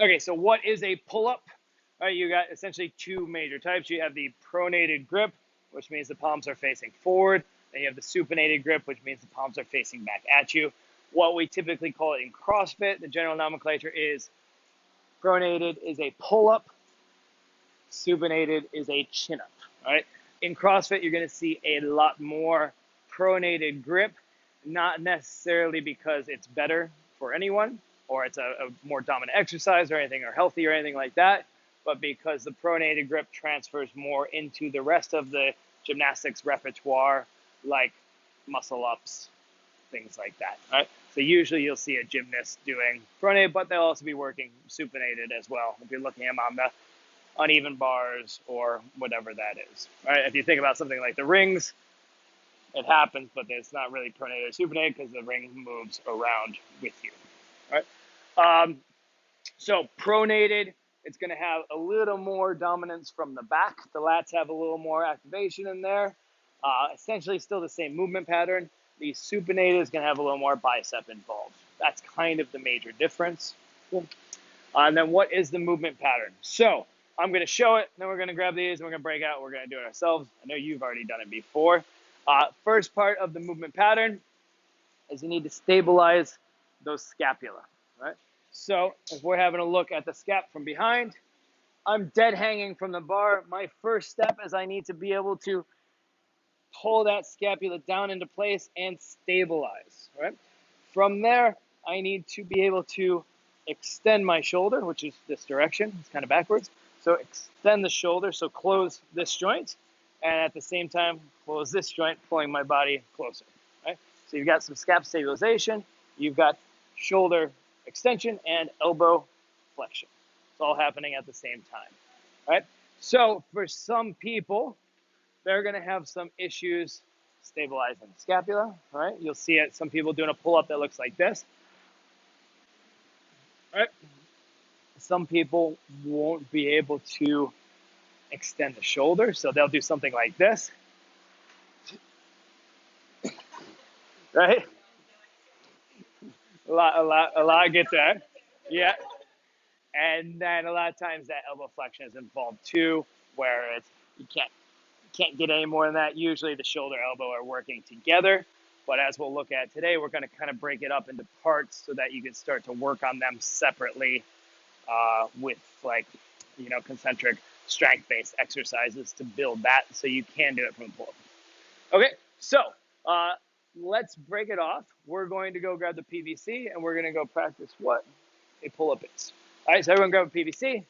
Okay, so what is a pull-up? All right, you got essentially two major types. You have the pronated grip, which means the palms are facing forward. Then you have the supinated grip, which means the palms are facing back at you. What we typically call it in CrossFit, the general nomenclature is pronated is a pull-up, supinated is a chin-up. All right. In CrossFit, you're going to see a lot more pronated grip, not necessarily because it's better for anyone or it's a more dominant exercise or anything or healthy or anything like that, but because the pronated grip transfers more into the rest of the gymnastics repertoire, like muscle ups, things like that. All right. So usually you'll see a gymnast doing pronated, but they'll also be working supinated as well. If you're looking at them on the uneven bars or whatever that is. All right. If you think about something like the rings, it happens, but it's not really pronated or supinated because the ring moves around with you. All right. So pronated, it's going to have a little more dominance from the back. The lats have a little more activation in there. Essentially still the same movement pattern. The supinated is going to have a little more bicep involved. That's kind of the major difference. Cool. And then what is the movement pattern? So I'm going to show it, then we're going to grab these, and we're going to break out. We're going to do it ourselves. I know you've already done it before. First part of the movement pattern is you need to stabilize those scapula, right? So if we're having a look at the scap from behind, I'm dead hanging from the bar. My first step is I need to be able to pull that scapula down into place and stabilize, right? From there, I need to be able to extend my shoulder, which is this direction. It's kind of backwards. So extend the shoulder, so close this joint, and at the same time, close this joint, pulling my body closer, right? So you've got some scap stabilization, you've got shoulder extension and elbow flexion. It's all happening at the same time, right? So for some people, they're going to have some issues stabilizing the scapula, right? You'll see it, some people doing a pull-up that looks like this, right? Some people won't be able to extend the shoulder, so they'll do something like this, right? A lot get there. Yeah. And then a lot of times that elbow flexion is involved too, where it's you can't get any more than that. Usually the shoulder elbow are working together. But as we'll look at today, we're going to kind of break it up into parts so that you can start to work on them separately with like, concentric strength-based exercises to build that so you can do it from the pull-up. Okay, so let's break it off. We're going to go grab the PVC and we're going to go practice what a pull-up is. All right, so everyone grab a PVC.